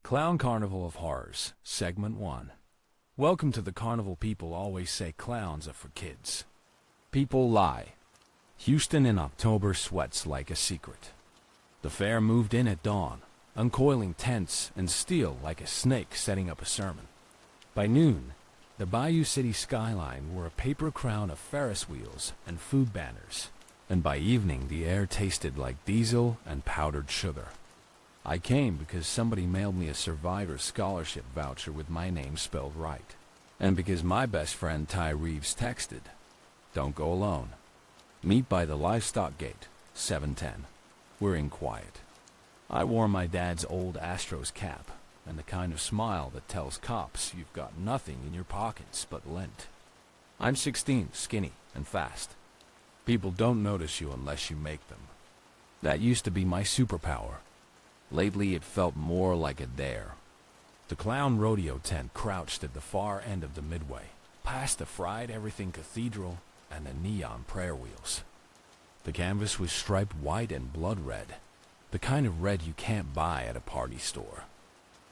Clown Carnival of Horrors, Segment 1. Welcome to the carnival. People always say clowns are for kids. People lie. Houston in October sweats like a secret. The fair moved in at dawn, uncoiling tents and steel like a snake setting up a sermon. By noon, the Bayou City skyline wore a paper crown of Ferris wheels and food banners, and by evening the air tasted like diesel and powdered sugar. I came because somebody mailed me a survivor scholarship voucher with my name spelled right, and because my best friend Ty Reeves texted, "Don't go alone. Meet by the livestock gate, 710. We're in quiet." I wore my dad's old Astros cap, and the kind of smile that tells cops you've got nothing in your pockets but lint. I'm 16, skinny, and fast. People don't notice you unless you make them. That used to be my superpower. Lately it felt more like a dare. The clown rodeo tent crouched at the far end of the midway, past the fried everything cathedral and the neon prayer wheels. The canvas was striped white and blood red, the kind of red you can't buy at a party store.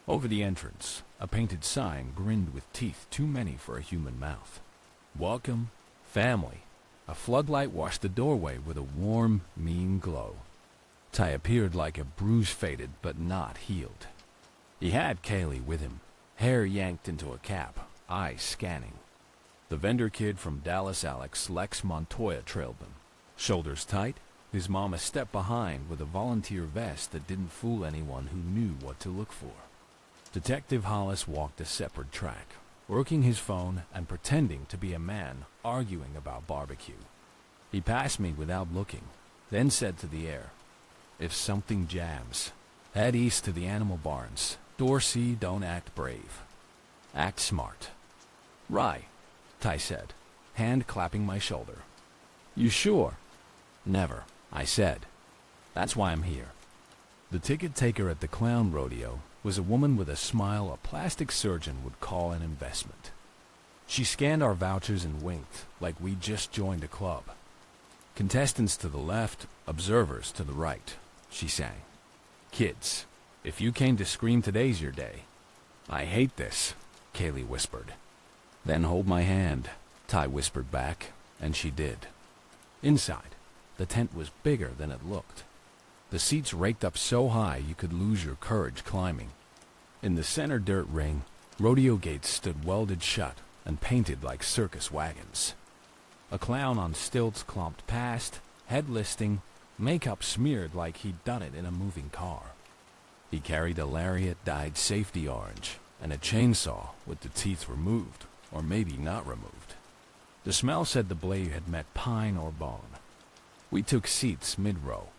Over the entrance, a painted sign grinned with teeth too many for a human mouth. "Welcome, family." A floodlight washed the doorway with a warm, mean glow. Ty appeared like a bruise-faded but not healed. He had Kaylee with him, hair yanked into a cap, eyes scanning. The vendor kid from Dallas, Alex Lex Montoya, trailed them. Shoulders tight, his mom a step behind with a volunteer vest that didn't fool anyone who knew what to look for. Detective Hollis walked a separate track, working his phone and pretending to be a man arguing about barbecue. He passed me without looking, then said to the air, "If something jams, head east to the animal barns. Dorsey, don't act brave. Act smart." "Right," Ty said, hand clapping my shoulder. "You sure?" "Never," I said. "That's why I'm here." The ticket taker at the clown rodeo was a woman with a smile a plastic surgeon would call an investment. She scanned our vouchers and winked like we'd just joined a club. "Contestants to the left, observers to the right," she sang. "Kids, if you came to scream, today's your day." "I hate this," Kaylee whispered. "Then hold my hand," Ty whispered back, and she did. Inside, the tent was bigger than it looked. The seats raked up so high you could lose your courage climbing. In the center dirt ring, rodeo gates stood welded shut and painted like circus wagons. A clown on stilts clomped past, head listing, makeup smeared like he'd done it in a moving car. He carried a lariat dyed safety orange and a chainsaw with the teeth removed, or maybe not removed. The smell said the blade had met pine or bone. We took seats mid-row.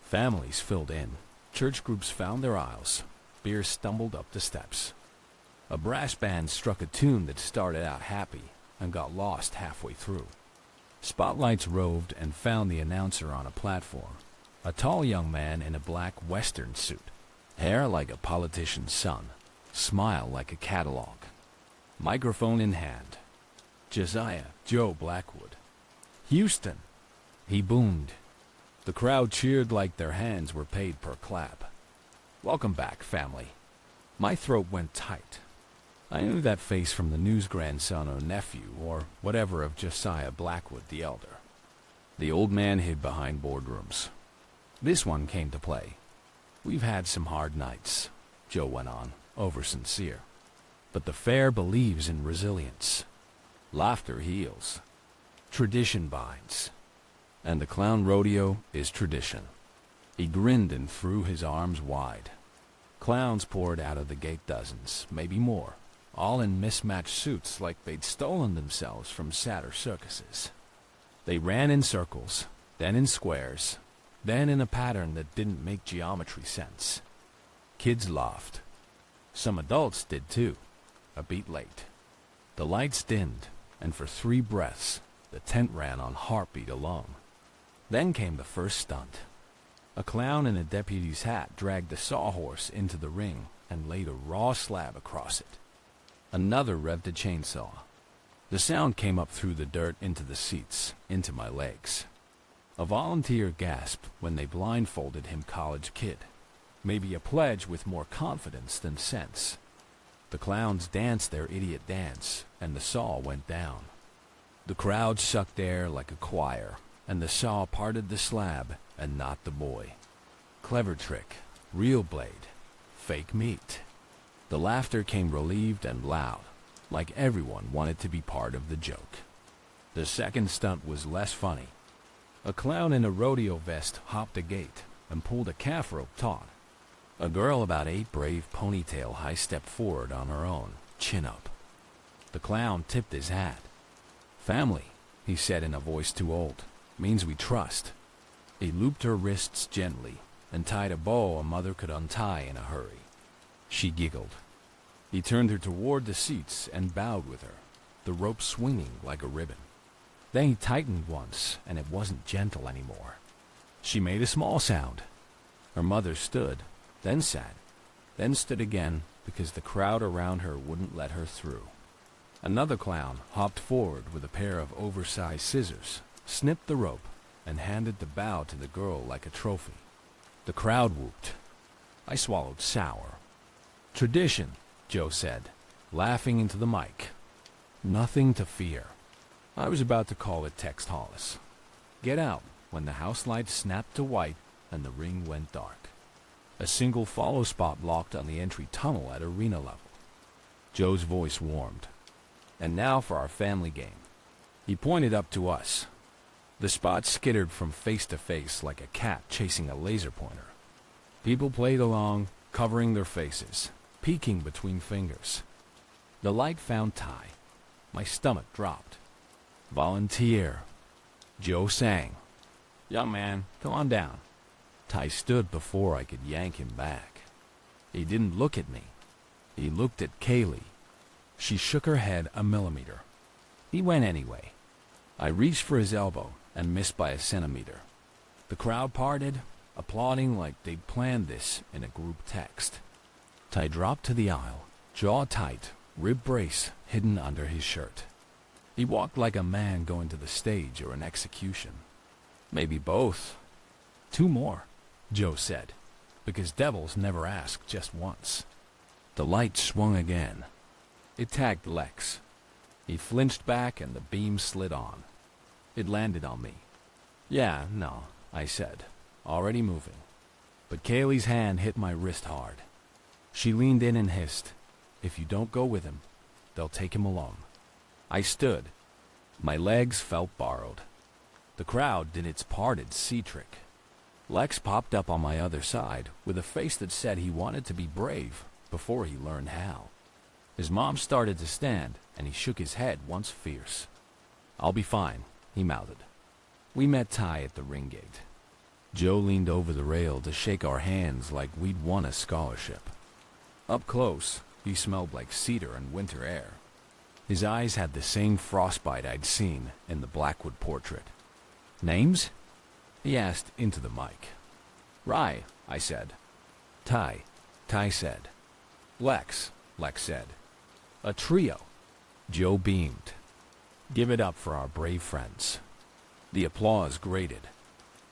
Families filled in. Church groups found their aisles. Beer stumbled up the steps. A brass band struck a tune that started out happy and got lost halfway through. Spotlights roved and found the announcer on a platform, a tall young man in a black western suit, hair like a politician's son, smile like a catalog. Microphone in hand. "Josiah Joe Blackwood. Houston," he boomed. The crowd cheered like their hands were paid per clap. "Welcome back, family." My throat went tight. I knew that face from the news grandson or nephew or whatever of Josiah Blackwood the elder. The old man hid behind boardrooms. This one came to play. "We've had some hard nights," Joe went on, over sincere. "But the fair believes in resilience. Laughter heals. Tradition binds. And the clown rodeo is tradition." He grinned and threw his arms wide. Clowns poured out of the gate, dozens, maybe more, all in mismatched suits like they'd stolen themselves from sadder circuses. They ran in circles, then in squares, then in a pattern that didn't make geometry sense. Kids laughed. Some adults did too, a beat late. The lights dimmed, and for 3 breaths, the tent ran on heartbeat alone. Then came the first stunt. A clown in a deputy's hat dragged the sawhorse into the ring and laid a raw slab across it. Another revved a chainsaw. The sound came up through the dirt into the seats, into my legs. A volunteer gasped when they blindfolded him, college kid. maybe a pledge with more confidence than sense. The clowns danced their idiot dance, and the saw went down. The crowd sucked air like a choir, and the saw parted the slab and not the boy. Clever trick, real blade, fake meat. The laughter came relieved and loud, like everyone wanted to be part of the joke. The second stunt was less funny. A clown in a rodeo vest hopped a gate and pulled a calf rope taut. A girl about 8 brave ponytail high-stepped forward on her own, chin up. The clown tipped his hat. "Family," he said in a voice too old, "means we trust." He looped her wrists gently and tied a bow a mother could untie in a hurry. She giggled. He turned her toward the seats and bowed with her, the rope swinging like a ribbon. Then he tightened once, and it wasn't gentle anymore. She made a small sound. Her mother stood, then sat, then stood again because the crowd around her wouldn't let her through. Another clown hopped forward with a pair of oversized scissors, snipped the rope, and handed the bow to the girl like a trophy. The crowd whooped. I swallowed sour. "Tradition," Joe said, laughing into the mic. "Nothing to fear." I was about to call it text Hollis. Get out when the house lights snapped to white and the ring went dark. A single follow spot locked on the entry tunnel at arena level. Joe's voice warmed. "And now for our family game." He pointed up to us. The spot skittered from face to face like a cat chasing a laser pointer. People played along, covering their faces, peeking between fingers. The light found Ty. My stomach dropped. "Volunteer." Joe sang. "Young man, come on down." Ty stood before I could yank him back. He didn't look at me. He looked at Kaylee. She shook her head a millimeter. He went anyway. I reached for his elbow and missed by a centimeter. The crowd parted, applauding like they'd planned this in a group text. Ty dropped to the aisle, jaw tight, rib brace hidden under his shirt. He walked like a man going to the stage or an execution. Maybe both. "2 more," Joe said, because devils never ask just once. The light swung again. It tagged Lex. He flinched back and the beam slid on. It landed on me. "Yeah, no," I said, already moving. But Kaylee's hand hit my wrist hard. She leaned in and hissed, "If you don't go with him, they'll take him along." I stood. My legs felt borrowed. The crowd did its parted sea trick. Lex popped up on my other side with a face that said he wanted to be brave before he learned how. His mom started to stand, and he shook his head once fierce. "I'll be fine," he mouthed. We met Ty at the ring gate. Joe leaned over the rail to shake our hands like we'd won a scholarship. Up close, he smelled like cedar and winter air. His eyes had the same frostbite I'd seen in the Blackwood portrait. "Names?" he asked into the mic. "Rye," I said. "Ty," Ty said. "Lex," Lex said. "A trio." Joe beamed. "Give it up for our brave friends." The applause grated.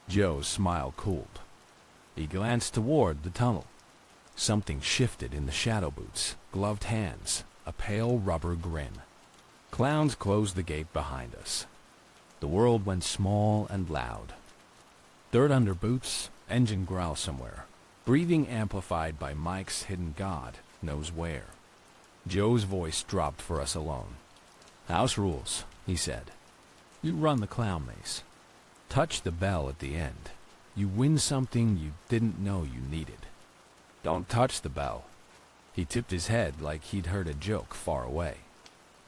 Joe's smile cooled. He glanced toward the tunnel. Something shifted in the shadow boots, gloved hands, a pale rubber grin. Clowns closed the gate behind us. The world went small and loud. Dirt under boots, engine growl somewhere, breathing amplified by Mike's hidden God knows where. Joe's voice dropped for us alone. "House rules," he said. "You run the clown maze. Touch the bell at the end. You win something you didn't know you needed. Don't touch the bell." He tipped his head like he'd heard a joke far away.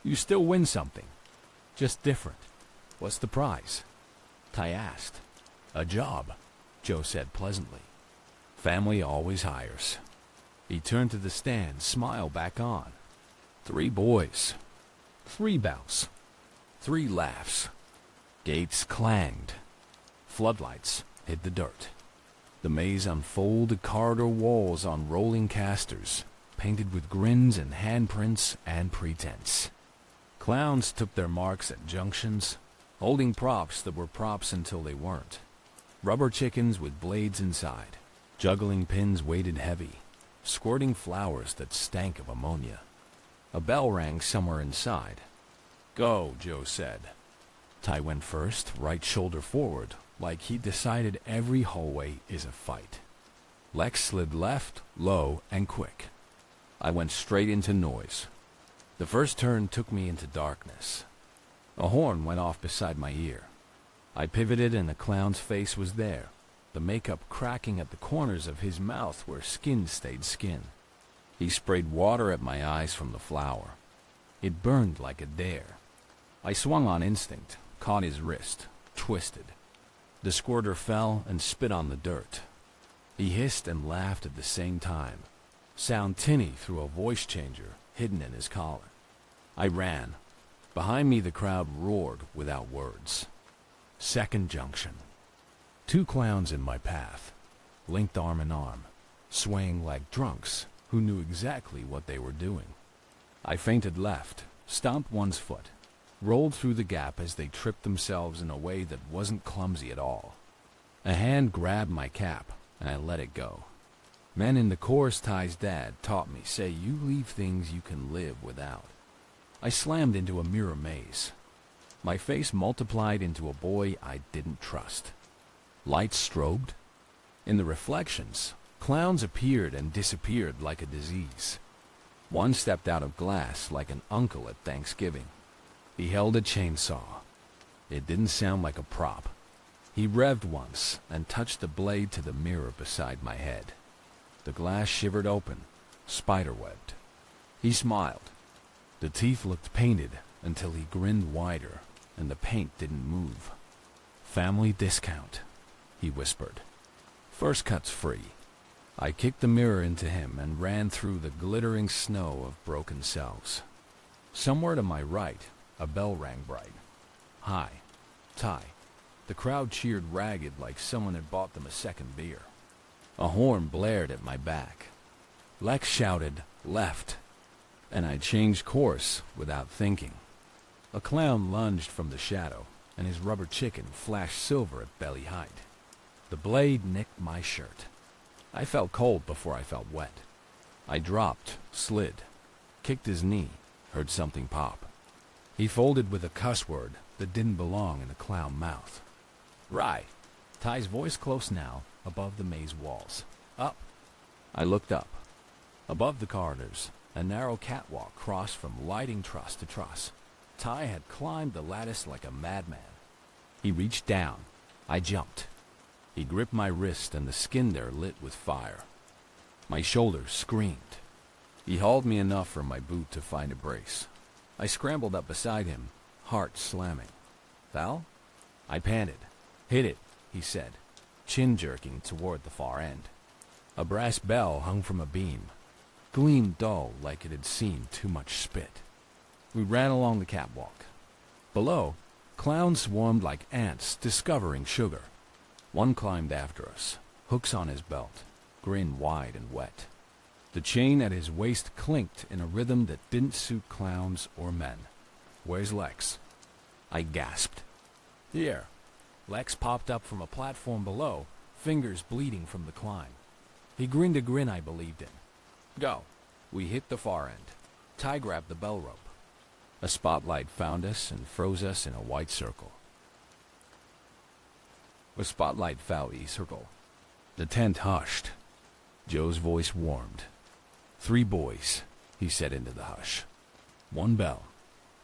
"You still win something. Just different. What's the prize?" Ty asked. "A job," Joe said pleasantly. "Family always hires." He turned to the stand, smile back on. 3 boys. 3 bells. 3 laughs. Gates clanged. Floodlights hid the dirt. The maze unfolded corridor walls on rolling casters, painted with grins and handprints and pretense. Clowns took their marks at junctions, holding props that were props until they weren't. Rubber chickens with blades inside. Juggling pins weighted heavy, squirting flowers that stank of ammonia. A bell rang somewhere inside. "Go," Joe said. Ty went first, right shoulder forward, like he decided every hallway is a fight. Lex slid left, low, and quick. I went straight into noise. The first turn took me into darkness. A horn went off beside my ear. I pivoted and the clown's face was there, the makeup cracking at the corners of his mouth where skin stayed skin. He sprayed water at my eyes from the flower. It burned like a dare. I swung on instinct, caught his wrist, twisted. The squirter fell and spit on the dirt. He hissed and laughed at the same time, sound tinny through a voice changer hidden in his collar. I ran. Behind me the crowd roared without words. Second junction. 2 clowns in my path, linked arm in arm, swaying like drunks who knew exactly what they were doing. I feinted left, stomped one's foot, rolled through the gap as they tripped themselves in a way that wasn't clumsy at all. A hand grabbed my cap, and I let it go. Men in the chorus Ty's dad taught me say you leave things you can live without. I slammed into a mirror maze. My face multiplied into a boy I didn't trust. Lights strobed. In the reflections, clowns appeared and disappeared like a disease. One stepped out of glass like an uncle at Thanksgiving. He held a chainsaw. It didn't sound like a prop. He revved once and touched the blade to the mirror beside my head. The glass shivered open, spiderwebbed. He smiled. The teeth looked painted until he grinned wider, and the paint didn't move. "Family discount," he whispered. "First cut's free." I kicked the mirror into him and ran through the glittering snow of broken cells. Somewhere to my right, a bell rang bright. "Hi, Ty." The crowd cheered ragged like someone had bought them a second beer. A horn blared at my back. Lex shouted, "Left," and I changed course without thinking. A clown lunged from the shadow, and his rubber chicken flashed silver at belly height. The blade nicked my shirt. I felt cold before I felt wet. I dropped, slid, kicked his knee, heard something pop. He folded with a cuss word that didn't belong in a clown mouth. "Right." Ty's voice close now, above the maze walls. "Up." I looked up. Above the corridors, a narrow catwalk crossed from lighting truss to truss. Ty had climbed the lattice like a madman. He reached down. I jumped. He gripped my wrist and the skin there lit with fire. My shoulders screamed. He hauled me enough from my boot to find a brace. I scrambled up beside him, heart slamming. "Val?" I panted. "Hit it," he said, chin jerking toward the far end. A brass bell hung from a beam, gleamed dull like it had seen too much spit. We ran along the catwalk. Below, clowns swarmed like ants discovering sugar. One climbed after us, hooks on his belt, grin wide and wet. The chain at his waist clinked in a rhythm that didn't suit clowns or men. "Where's Lex?" I gasped. "Here." Lex popped up from a platform below, fingers bleeding from the climb. He grinned a grin I believed in. "Go." We hit the far end. Ty grabbed the bell rope. A spotlight found us and froze us in a white circle. The tent hushed. Joe's voice warmed. "3 boys," he said into the hush. "1 bell."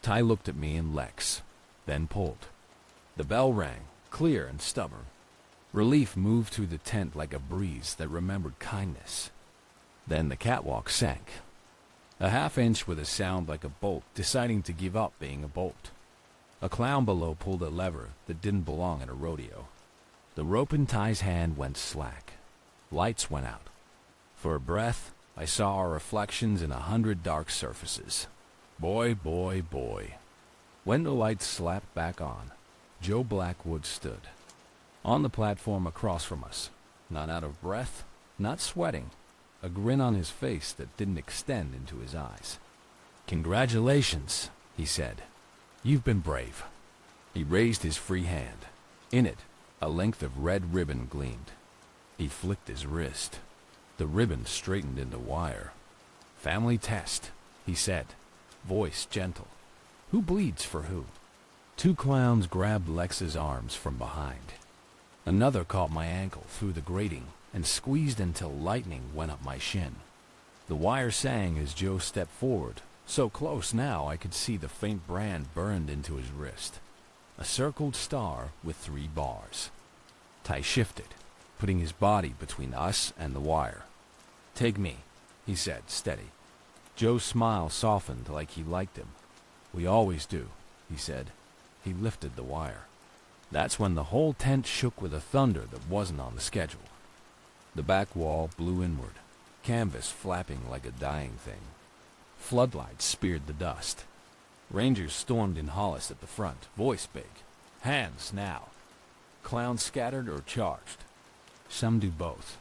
Ty looked at me and Lex, then pulled. The bell rang, clear and stubborn. Relief moved through the tent like a breeze that remembered kindness. Then the catwalk sank. A half-inch with a sound like a bolt deciding to give up being a bolt. A clown below pulled a lever that didn't belong at a rodeo. The rope in Ty's hand went slack. Lights went out. For a breath, I saw our reflections in 100 dark surfaces. Boy, boy, boy. When the lights slapped back on, Joe Blackwood stood. On the platform across from us, not out of breath, not sweating, a grin on his face that didn't extend into his eyes. "Congratulations," he said. "You've been brave." He raised his free hand. In it, a length of red ribbon gleamed. He flicked his wrist. The ribbon straightened into wire. "Family test," he said, voice gentle. "Who bleeds for who?" Two clowns grabbed Lex's arms from behind. Another caught my ankle through the grating and squeezed until lightning went up my shin. The wire sang as Joe stepped forward, so close now I could see the faint brand burned into his wrist. A circled star with 3 bars. Ty shifted, putting his body between us and the wire. "Take me," he said, steady. Joe's smile softened like he liked him. "We always do," he said. He lifted the wire. That's when the whole tent shook with a thunder that wasn't on the schedule. The back wall blew inward, canvas flapping like a dying thing. Floodlights speared the dust. Rangers stormed in Hollis at the front, voice big. "Hands, now." Clowns scattered or charged. Some do both.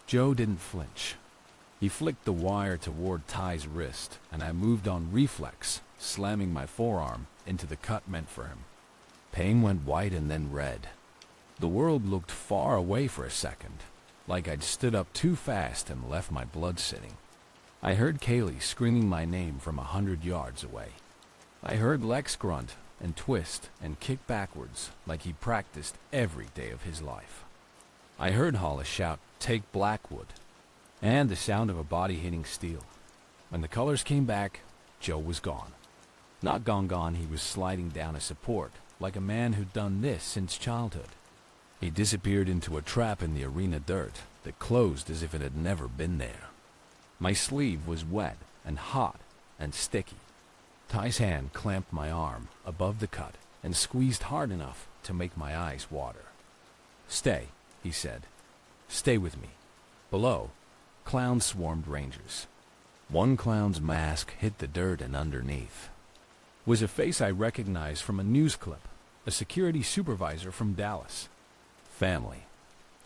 Joe didn't flinch. He flicked the wire toward Ty's wrist, and I moved on reflex, slamming my forearm into the cut meant for him. Pain went white and then red. The world looked far away for a second, like I'd stood up too fast and left my blood sitting. I heard Kaylee screaming my name from 100 yards away. I heard Lex grunt and twist and kick backwards like he practiced every day of his life. I heard Hollis shout, "Take Blackwood," and the sound of a body hitting steel. When the colors came back, Joe was gone. Not gone, he was sliding down a support, like a man who'd done this since childhood. He disappeared into a trap in the arena dirt that closed as if it had never been there. My sleeve was wet and hot and sticky. Ty's hand clamped my arm above the cut and squeezed hard enough to make my eyes water. "Stay," he said. "Stay with me." Below, clowns swarmed Rangers. One clown's mask hit the dirt, and underneath was a face I recognized from a news clip, a security supervisor from Dallas. Family.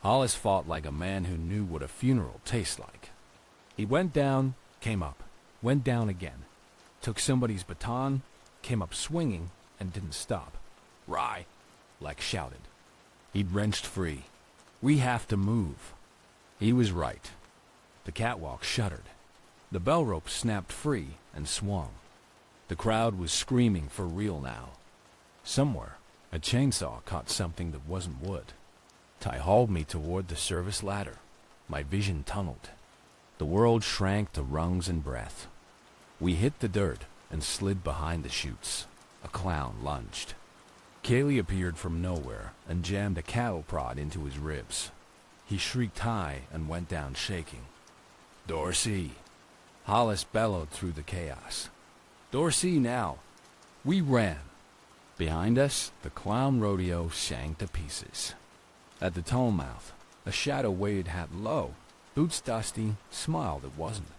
Hollis fought like a man who knew what a funeral tastes like. He went down, came up, went down again, took somebody's baton, came up swinging, and didn't stop. "Rye," Lex shouted. He'd wrenched free. "We have to move." He was right. The catwalk shuddered. The bell rope snapped free and swung. The crowd was screaming for real now. Somewhere, a chainsaw caught something that wasn't wood. Ty hauled me toward the service ladder. My vision tunneled. The world shrank to rungs and breath. We hit the dirt and slid behind the chutes. A clown lunged. Kaylee appeared from nowhere and jammed a cattle prod into his ribs. He shrieked high and went down shaking. "Dorsey!" Hollis bellowed through the chaos. "Dorsey now!" We ran. Behind us, the clown rodeo sang to pieces. At the tunnel mouth, a shadow weighted hat low, boots dusty, smile that wasn't.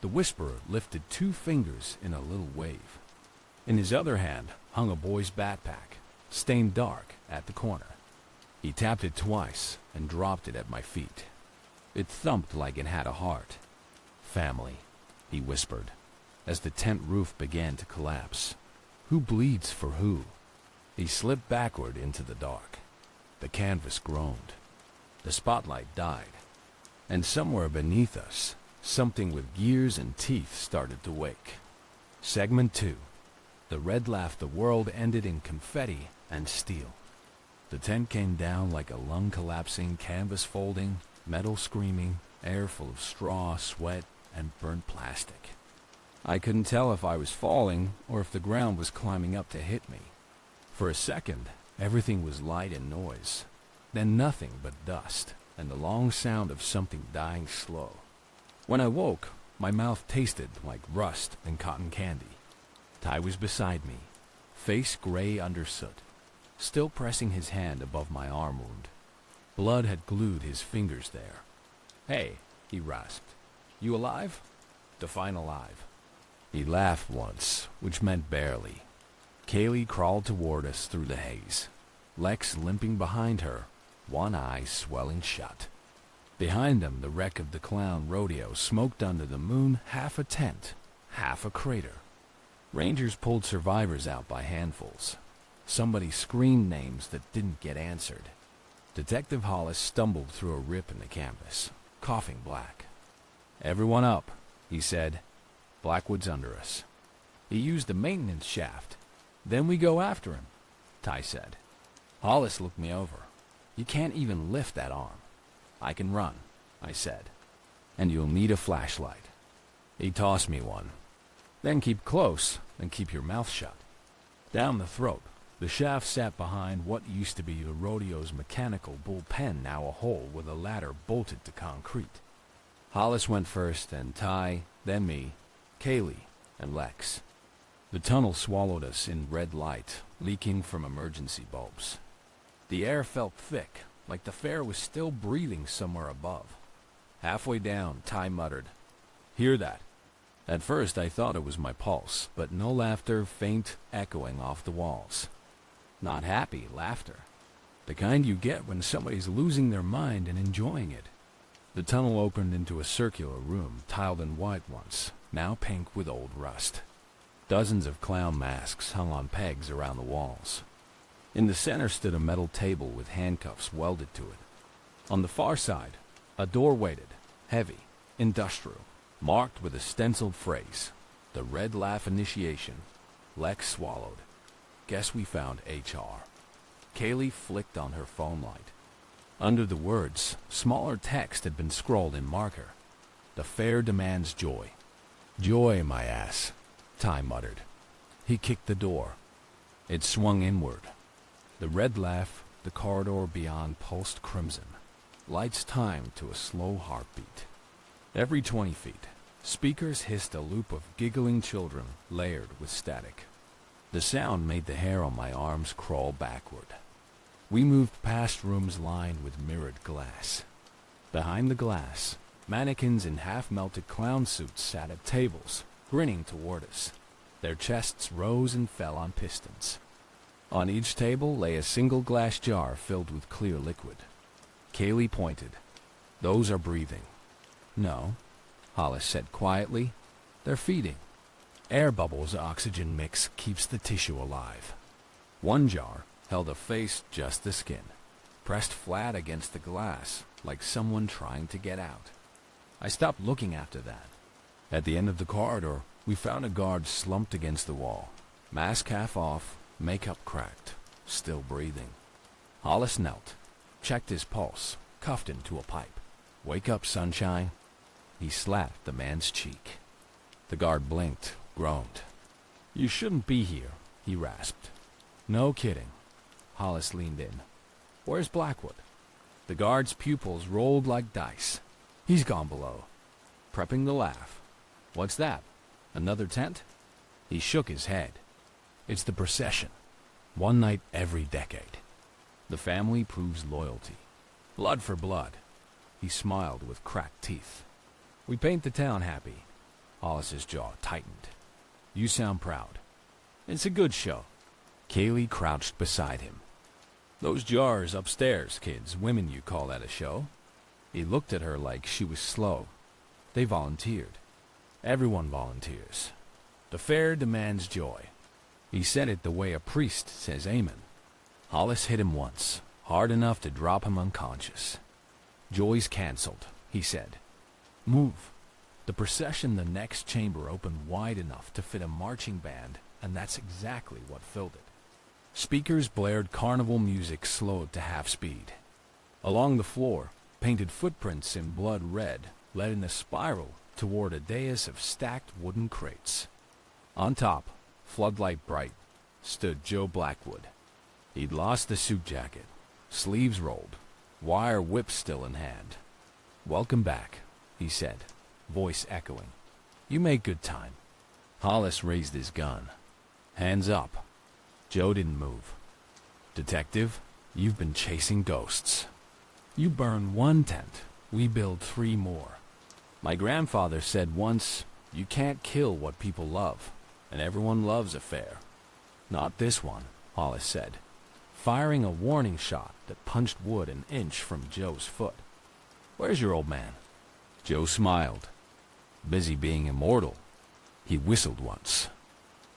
The whisperer lifted 2 fingers in a little wave. In his other hand hung a boy's backpack, stained dark at the corner. He tapped it twice and dropped it at my feet. It thumped like it had a heart. "Family," he whispered, as the tent roof began to collapse. "Who bleeds for who?" He slipped backward into the dark. The canvas groaned. The spotlight died. And somewhere beneath us, something with gears and teeth started to wake. Segment 2. The red laugh the world ended in confetti and steel. The tent came down like a lung collapsing, canvas folding, metal screaming, air full of straw, sweat, and burnt plastic. I couldn't tell if I was falling or if the ground was climbing up to hit me. For a second, everything was light and noise. Then nothing but dust and the long sound of something dying slow. When I woke, my mouth tasted like rust and cotton candy. Ty was beside me, face gray under soot, still pressing his hand above my arm wound. Blood had glued his fingers there. "Hey," he rasped. "You alive?" Define alive. He laughed once, which meant barely. Kaylee crawled toward us through the haze, Lex limping behind her, one eye swelling shut. Behind them, the wreck of the clown rodeo smoked under the moon, half a tent, half a crater. Rangers pulled survivors out by handfuls. Somebody screamed names that didn't get answered. Detective Hollis stumbled through a rip in the canvas, coughing black. "Everyone up," he said. "Blackwood's under us." "He used the maintenance shaft. Then we go after him," Ty said. Hollis looked me over. "You can't even lift that arm." "I can run," I said. "And you'll need a flashlight." He tossed me one. "Then keep close, and keep your mouth shut." Down the throat, the shaft sat behind what used to be the Rodeo's mechanical bullpen, now a hole with a ladder bolted to concrete. Hollis went first, and Ty, then me, Kaylee, and Lex. The tunnel swallowed us in red light, leaking from emergency bulbs. The air felt thick, like the fair was still breathing somewhere above. Halfway down, Ty muttered, "Hear that?" At first I thought it was my pulse, but no laughter, faint, echoing off the walls. Not happy laughter. The kind you get when somebody's losing their mind and enjoying it. The tunnel opened into a circular room, tiled in white once, now pink with old rust. Dozens of clown masks hung on pegs around the walls. In the center stood a metal table with handcuffs welded to it. On the far side, a door waited, heavy, industrial, marked with a stenciled phrase, "The Red Laugh Initiation." Lex swallowed. "Guess we found HR." Kaylee flicked on her phone light. Under the words, smaller text had been scrawled in marker. "The fair demands joy." "Joy, my ass," Ty muttered. He kicked the door. It swung inward. The red laugh, the corridor beyond pulsed crimson. Lights timed to a slow heartbeat. Every 20 feet, speakers hissed a loop of giggling children layered with static. The sound made the hair on my arms crawl backward. We moved past rooms lined with mirrored glass. Behind the glass, mannequins in half-melted clown suits sat at tables, grinning toward us. Their chests rose and fell on pistons. On each table lay a single glass jar filled with clear liquid. Kaylee pointed. "Those are breathing." "No," Hollis said quietly. "They're feeding. Air bubbles oxygen mix keeps the tissue alive." One jar held a face just the skin, pressed flat against the glass, like someone trying to get out. I stopped looking after that. At the end of the corridor, we found a guard slumped against the wall, mask half off, makeup cracked, still breathing. Hollis knelt, checked his pulse, cuffed him to a pipe. "Wake up, sunshine." He slapped the man's cheek. The guard blinked, groaned. "You shouldn't be here," he rasped. "No kidding." Hollis leaned in. "Where's Blackwood?" The guard's pupils rolled like dice. "He's gone below." "Prepping the laugh." "What's that? Another tent?" He shook his head. "It's the procession. One night every decade. The family proves loyalty. Blood for blood." He smiled with cracked teeth. "We paint the town happy." Hollis's jaw tightened. "You sound proud." "It's a good show." Kaylee crouched beside him. "Those jars upstairs, kids. Women, you call that a show?" He looked at her like she was slow. "They volunteered." "Everyone volunteers. The fair demands joy." He said it the way a priest says amen. Hollis hit him once, hard enough to drop him unconscious. "Joy's canceled," he said. "Move." The procession, the next chamber opened wide enough to fit a marching band, and that's exactly what filled it. Speakers blared carnival music slowed to half speed. Along the floor, painted footprints in blood red led in a spiral toward a dais of stacked wooden crates. On top, floodlight bright, stood Joe Blackwood. He'd lost the suit jacket, sleeves rolled, wire whip still in hand. "Welcome back," he said, voice echoing. "You made good time." Hollis raised his gun. "Hands up." Joe didn't move. "Detective, you've been chasing ghosts. You burn one tent, we build 3 more. My grandfather said once, you can't kill what people love, and everyone loves a fair." "Not this one," Hollis said, firing a warning shot that punched wood an inch from Joe's foot. "Where's your old man?" Joe smiled. "Busy being immortal." He whistled once.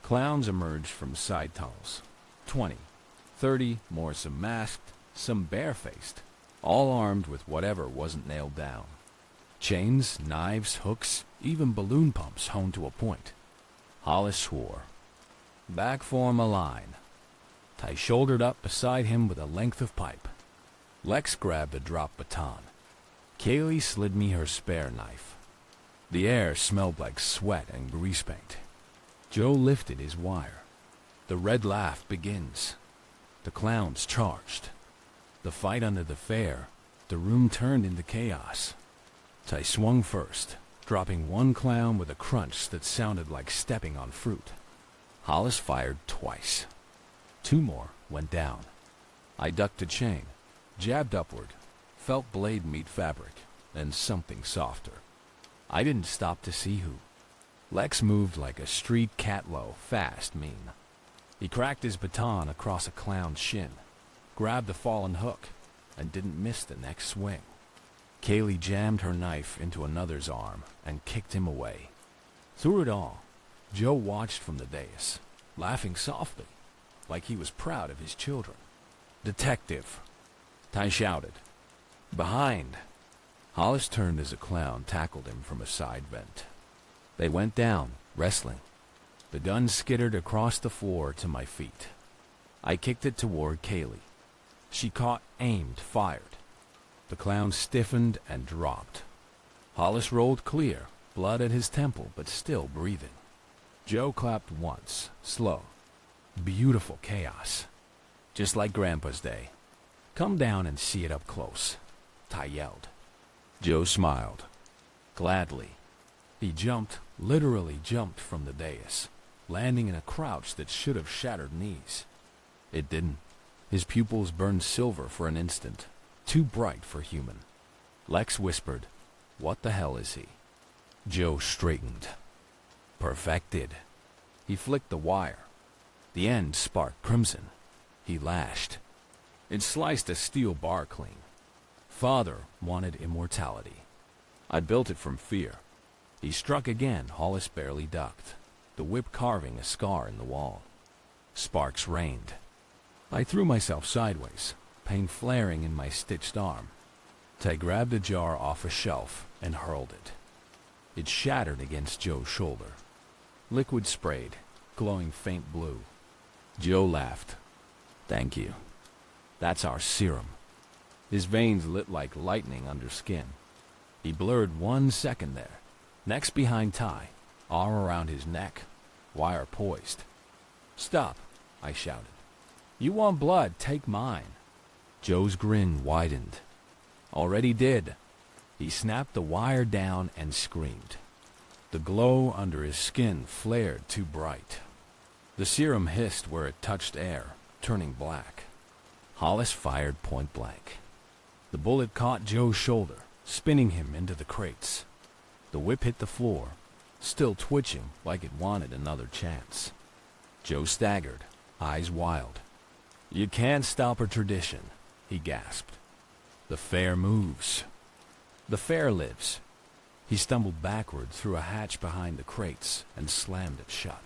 Clowns emerged from side tunnels. 20, 30, more, some masked, some barefaced, all armed with whatever wasn't nailed down. Chains, knives, hooks, even balloon pumps honed to a point. Hollis swore. Back form a line. I shouldered up beside him with a length of pipe. Lex grabbed a drop baton. Kaylee slid me her spare knife. The air smelled like sweat and grease paint. Joe lifted his wire. The red laugh begins. The clowns charged. The fight under the fair. The room turned into chaos. I swung first, dropping one clown with a crunch that sounded like stepping on fruit. Hollis fired twice. 2 more went down. I ducked a chain, jabbed upward, felt blade meet fabric, and something softer. I didn't stop to see who. Lex moved like a street catlow, fast, mean. He cracked his baton across a clown's shin, grabbed the fallen hook, and didn't miss the next swing. Kaylee jammed her knife into another's arm and kicked him away. Through it all, Joe watched from the dais, laughing softly, like he was proud of his children. "Detective!" I shouted. "Behind!" Hollis turned as a clown tackled him from a side vent. They went down, wrestling. The gun skittered across the floor to my feet. I kicked it toward Kaylee. She caught, aimed, fired. The clown stiffened and dropped. Hollis rolled clear, blood at his temple, but still breathing. Joe clapped once, slow. Beautiful chaos. Just like Grandpa's day. "Come down and see it up close," Ty yelled. Joe smiled. Gladly. He jumped, literally jumped from the dais, landing in a crouch that should have shattered knees. It didn't. His pupils burned silver for an instant, too bright for human. Lex whispered, "What the hell is he?" Joe straightened. "Perfected." He flicked the wire. The end sparked crimson. He lashed. It sliced a steel bar clean. Father wanted immortality. I built it from fear. He struck again. Hollis barely ducked, the whip carving a scar in the wall. Sparks rained. I threw myself sideways, pain flaring in my stitched arm. I grabbed a jar off a shelf and hurled it. It shattered against Joe's shoulder. Liquid sprayed, glowing faint blue. Joe laughed. "Thank you. That's our serum." His veins lit like lightning under skin. He blurred 1 second there. Next behind Ty, arm around his neck, wire poised. "Stop," I shouted. "You want blood, take mine." Joe's grin widened. "Already did." He snapped the wire down and screamed. The glow under his skin flared too bright. The serum hissed where it touched air, turning black. Hollis fired point blank. The bullet caught Joe's shoulder, spinning him into the crates. The whip hit the floor, still twitching like it wanted another chance. Joe staggered, eyes wild. "You can't stop a tradition," he gasped. "The fair moves. The fair lives." He stumbled backward through a hatch behind the crates and slammed it shut.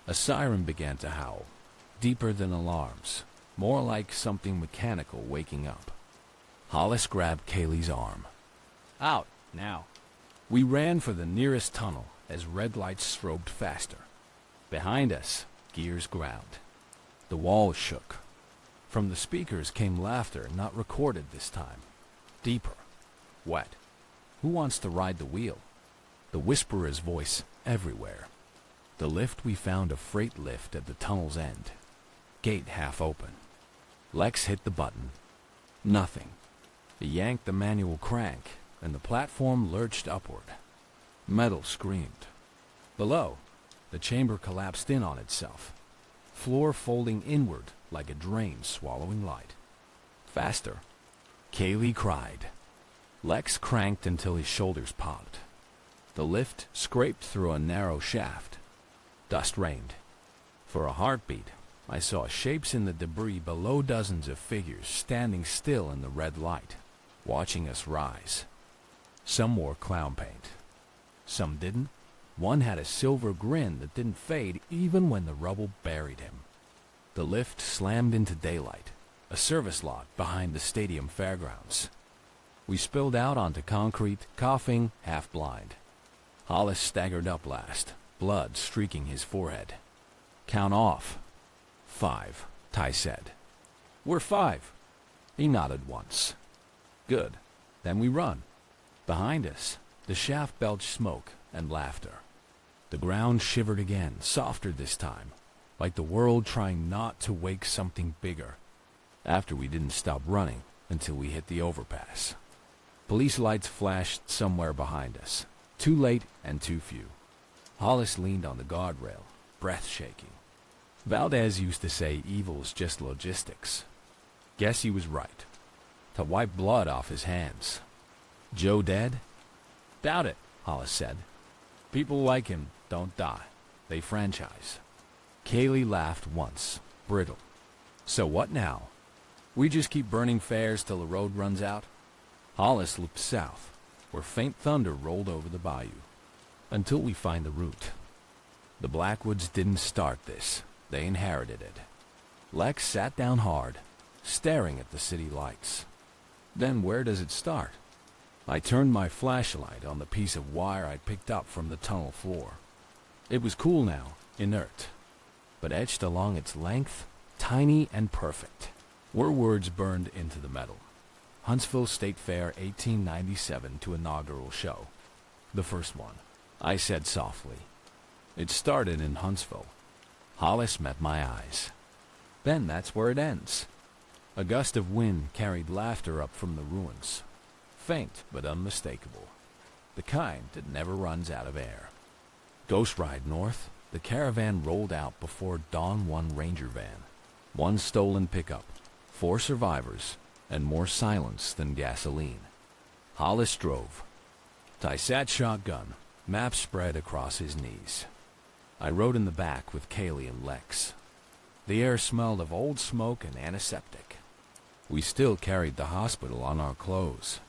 A siren began to howl, deeper than alarms, more like something mechanical waking up. Hollis grabbed Kaylee's arm. "Out, now." We ran for the nearest tunnel as red lights strobed faster. Behind us, gears ground. The walls shook. From the speakers came laughter not recorded this time. Deeper. Wet. Who wants to ride the wheel? The whisperer's voice everywhere. The lift we found a freight lift at the tunnel's end. Gate half open. Lex hit the button. Nothing. He yanked the manual crank, and the platform lurched upward. Metal screamed. Below, the chamber collapsed in on itself. Floor folding inward like a drain swallowing light. Faster. Kaylee cried. Lex cranked until his shoulders popped. The lift scraped through a narrow shaft. Dust rained. For a heartbeat, I saw shapes in the debris below, dozens of figures standing still in the red light, watching us rise. Some wore clown paint. Some didn't. One had a silver grin that didn't fade even when the rubble buried him. The lift slammed into daylight, a service lot behind the stadium fairgrounds. We spilled out onto concrete, coughing, half blind. Hollis staggered up last, blood streaking his forehead. "Count off." "5, Ty said. "We're 5. He nodded once. "Good. Then we run." Behind us, the shaft belched smoke and laughter. The ground shivered again, softer this time, like the world trying not to wake something bigger. After we didn't stop running until we hit the overpass. Police lights flashed somewhere behind us, too late and too few. Hollis leaned on the guardrail, breath shaking. Valdez used to say evil's just logistics. Guess he was right. To wipe blood off his hands. Joe dead? Doubt it, Hollis said. People like him don't die. They franchise. Kaylee laughed once, brittle. So what now? We just keep burning fares till the road runs out? Hollis looked south, where faint thunder rolled over the bayou. Until we find the route. The Blackwoods didn't start this. They inherited it. Lex sat down hard, staring at the city lights. Then where does it start? I turned my flashlight on the piece of wire I picked up from the tunnel floor. It was cool now, inert, but etched along its length, tiny and perfect, were words burned into the metal. Huntsville State Fair 1897 to inaugural show. The first one, I said softly. It started in Huntsville. Hollis met my eyes. Then that's where it ends. A gust of wind carried laughter up from the ruins. Faint but unmistakable. The kind that never runs out of air. Ghost ride north, the caravan rolled out before dawn. One ranger van. One stolen pickup. 4 survivors. And more silence than gasoline. Hollis drove. Ty sat shotgun, map spread across his knees. I rode in the back with Kaylee and Lex. The air smelled of old smoke and antiseptic. We still carried the hospital on our clothes.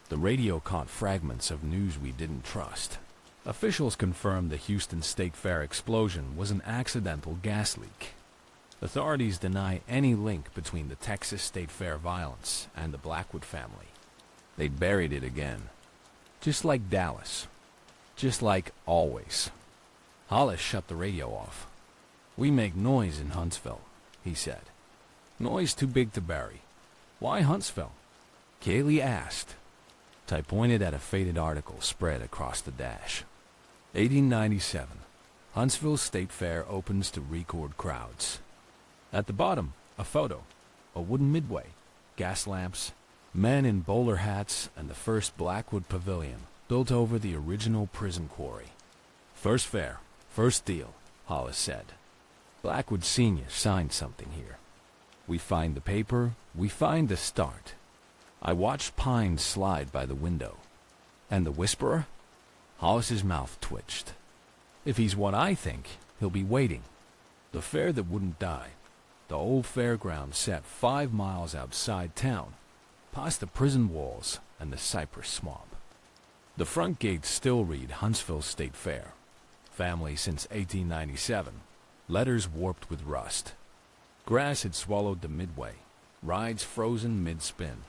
The radio caught fragments of news we didn't trust. Officials confirmed the Houston State Fair explosion was an accidental gas leak. Authorities deny any link between the Texas State Fair violence and the Blackwood family. They buried it again. Just like Dallas. Just like always. Hollis shut the radio off. "We make noise in Huntsville," he said. "Noise too big to bury. Why Huntsville?" Kaylee asked. Ty pointed at a faded article spread across the dash. 1897. Huntsville State Fair opens to record crowds. At the bottom, a photo. A wooden midway. Gas lamps. Men in bowler hats and the first Blackwood pavilion built over the original prison quarry. "First fair. First deal," Hollis said. Blackwood Sr. signed something here. We find the paper. We find the start. I watched pines slide by the window. And the whisperer? Hollis's mouth twitched. If he's what I think, he'll be waiting. The fair that wouldn't die. The old fairground set 5 miles outside town, past the prison walls and the cypress swamp. The front gates still read Huntsville State Fair. Family since 1897. Letters warped with rust. Grass had swallowed the midway. Rides frozen mid-spin.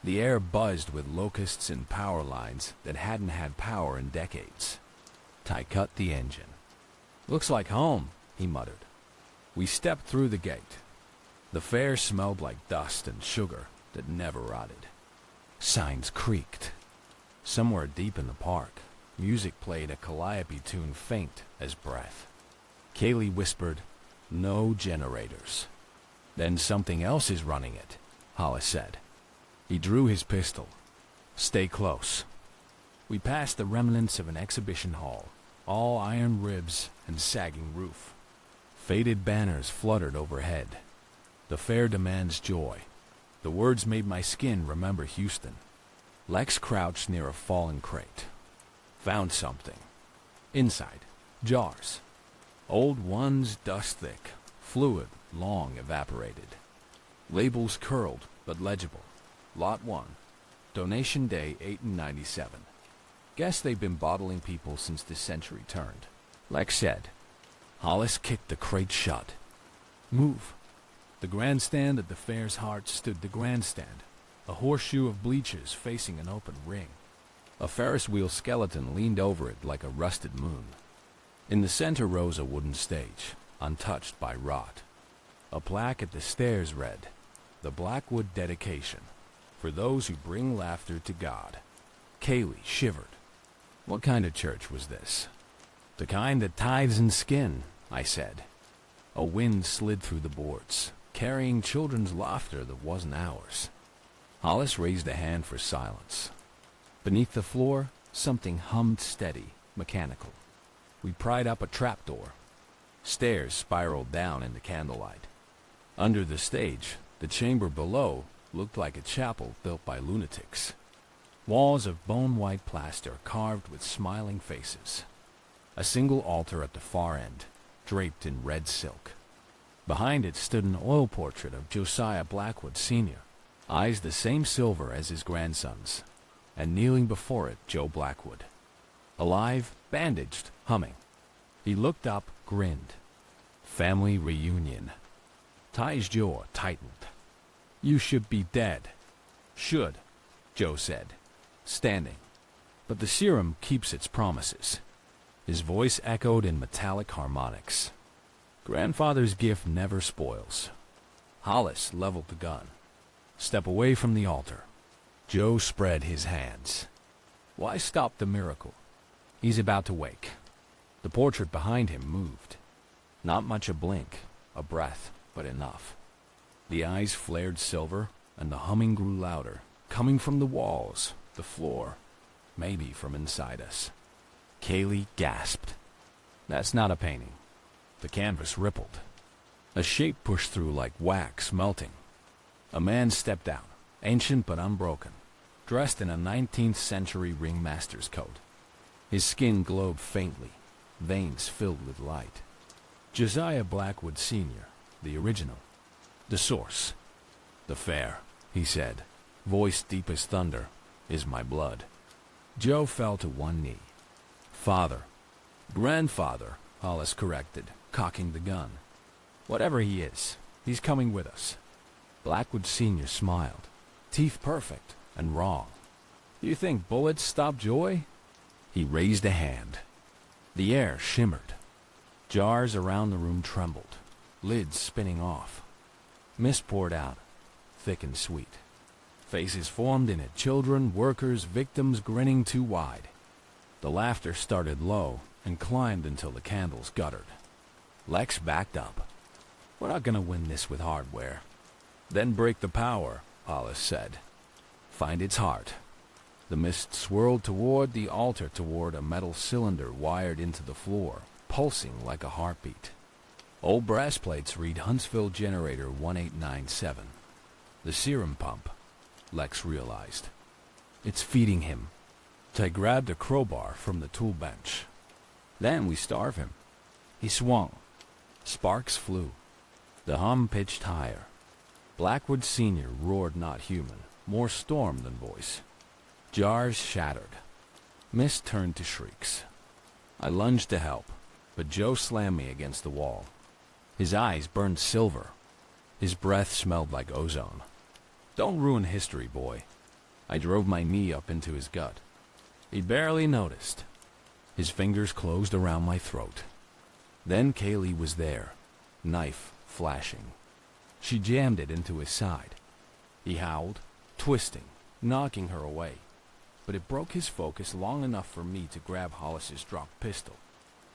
The air buzzed with locusts and power lines that hadn't had power in decades. Ty cut the engine. "Looks like home," he muttered. We stepped through the gate. The fair smelled like dust and sugar that never rotted. Signs creaked. Somewhere deep in the park, music played a calliope tune faint as breath. Kaylee whispered, "No generators." "Then something else is running it," Hollis said. He drew his pistol. "Stay close." We passed the remnants of an exhibition hall, all iron ribs and sagging roof. Faded banners fluttered overhead. "The fair demands joy." The words made my skin remember Houston. Lex crouched near a fallen crate. "Found something." Inside, jars. Old ones, dust thick, fluid, long evaporated. Labels curled, but legible. Lot 1. Donation Day 1897. Guess they've been bottling people since the century turned. Lex said. Hollis kicked the crate shut. "Move." The grandstand at the fair's heart stood the grandstand, a horseshoe of bleachers facing an open ring. A Ferris wheel skeleton leaned over it like a rusted moon. In the center rose a wooden stage, untouched by rot. A plaque at the stairs read, "The Blackwood Dedication, for those who bring laughter to God." Kaylee shivered. What kind of church was this? The kind that tithes in skin, I said. A wind slid through the boards, carrying children's laughter that wasn't ours. Hollis raised a hand for silence. Beneath the floor, something hummed steady, mechanical. We pried up a trapdoor. Stairs spiraled down in the candlelight. Under the stage, the chamber below looked like a chapel built by lunatics. Walls of bone-white plaster carved with smiling faces. A single altar at the far end, draped in red silk. Behind it stood an oil portrait of Josiah Blackwood Sr., eyes the same silver as his grandson's, and kneeling before it, Joe Blackwood. Alive, bandaged, humming. He looked up, grinned. Family reunion. Ty's jaw tightened. "You should be dead." "Should," Joe said, standing. "But the serum keeps its promises." His voice echoed in metallic harmonics. Grandfather's gift never spoils. Hollis leveled the gun. "Step away from the altar." Joe spread his hands. "Why stop the miracle? He's about to wake." The portrait behind him moved. Not much a blink, a breath, but enough. The eyes flared silver, and the humming grew louder, coming from the walls, the floor, maybe from inside us. Kaylee gasped. "That's not a painting." The canvas rippled. A shape pushed through like wax melting. A man stepped out, ancient but unbroken, dressed in a 19th century ringmaster's coat. His skin glowed faintly, veins filled with light. Josiah Blackwood Sr., the original. The source. "The fair," he said, voice deep as thunder, "is my blood." Joe fell to one knee. "Father." "Grandfather," Hollis corrected, cocking the gun. "Whatever he is, he's coming with us." Blackwood Sr. smiled, teeth perfect and wrong. "You think bullets stop joy?" He raised a hand. The air shimmered. Jars around the room trembled, lids spinning off. Mist poured out, thick and sweet. Faces formed in it, children, workers, victims grinning too wide. The laughter started low and climbed until the candles guttered. Lex backed up. "We're not going to win this with hardware." "Then break the power," Hollis said. "Find its heart." The mist swirled toward the altar, toward a metal cylinder wired into the floor, pulsing like a heartbeat. Old brass plates read Huntsville Generator 1897. The serum pump, Lex realized. "It's feeding him." Ty grabbed a crowbar from the tool bench. "Then we starve him." He swung. Sparks flew. The hum pitched higher. Blackwood Sr. roared not human, more storm than voice. Jars shattered. Mist turned to shrieks. I lunged to help, but Joe slammed me against the wall. His eyes burned silver. His breath smelled like ozone. "Don't ruin history, boy." I drove my knee up into his gut. He barely noticed. His fingers closed around my throat. Then Kaylee was there, knife flashing. She jammed it into his side. He howled, twisting, knocking her away. But it broke his focus long enough for me to grab Hollis's dropped pistol.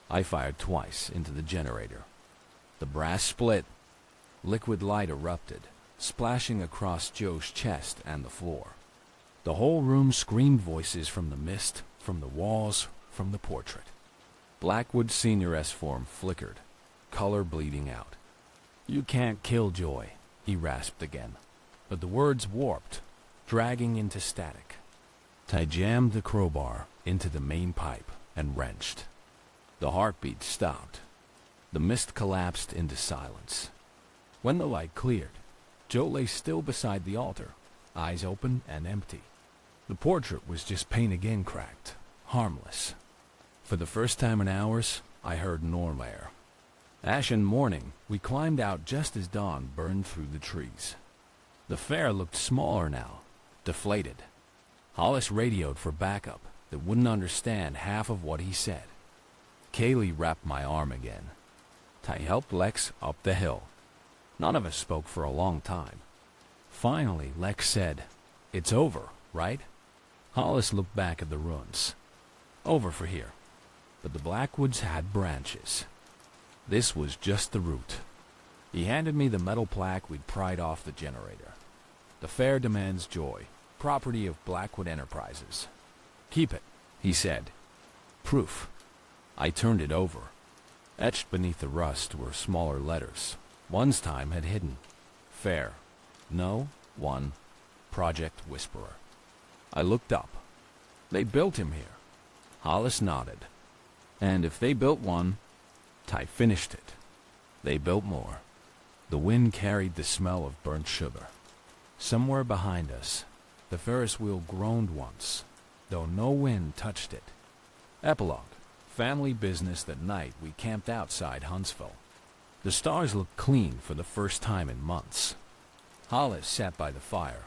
I fired twice into the generator. The brass split. Liquid light erupted, splashing across Joe's chest and the floor. The whole room screamed voices from the mist, from the walls, from the portrait. Blackwood Sr.'s form flickered, color bleeding out. "You can't kill Joy," he rasped again. But the words warped, dragging into static. Ty jammed the crowbar into the main pipe and wrenched. The heartbeat stopped. The mist collapsed into silence. When the light cleared, Joe lay still beside the altar, eyes open and empty. The portrait was just paint again cracked, harmless. For the first time in hours, I heard Norm air. Ashen morning, we climbed out just as dawn burned through the trees. The fair looked smaller now, deflated. Hollis radioed for backup that wouldn't understand half of what he said. Kaylee wrapped my arm again. I helped Lex up the hill. None of us spoke for a long time. Finally, Lex said, "It's over, right?" Hollis looked back at the ruins. "Over for here." But the Blackwoods had branches. This was just the route. He handed me the metal plaque we'd pried off the generator. "The fair demands joy, property of Blackwood Enterprises." "Keep it," he said. Proof. I turned it over. Etched beneath the rust were smaller letters. One's time had hidden. Fair. No. One. Project Whisperer. I looked up. "They built him here." Hollis nodded. "And if they built one," I finished it. "They built more." The wind carried the smell of burnt sugar. Somewhere behind us, the Ferris wheel groaned once, though no wind touched it. Epilogue. Family business that night we camped outside Huntsville. The stars looked clean for the first time in months. Hollis sat by the fire,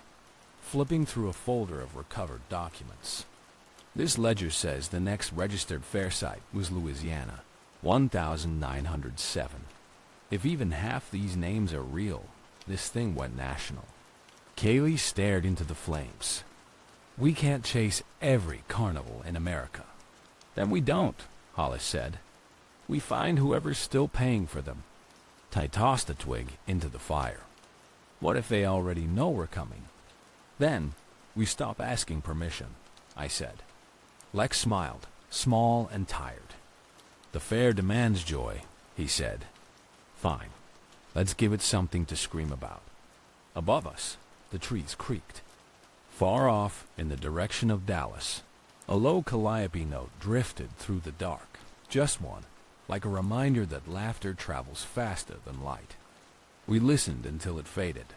flipping through a folder of recovered documents. "This ledger says the next registered fair site was Louisiana, 1907. If even half these names are real, this thing went national." Kaylee stared into the flames. "We can't chase every carnival in America." "Then we don't," Hollis said. "We find whoever's still paying for them." I tossed a twig into the fire. "What if they already know we're coming?" "Then we stop asking permission," I said. Lex smiled, small and tired. "The fair demands joy," he said. "Fine. Let's give it something to scream about." Above us, the trees creaked. Far off, in the direction of Dallas, a low calliope note drifted through the dark. Just one, like a reminder that laughter travels faster than light. We listened until it faded.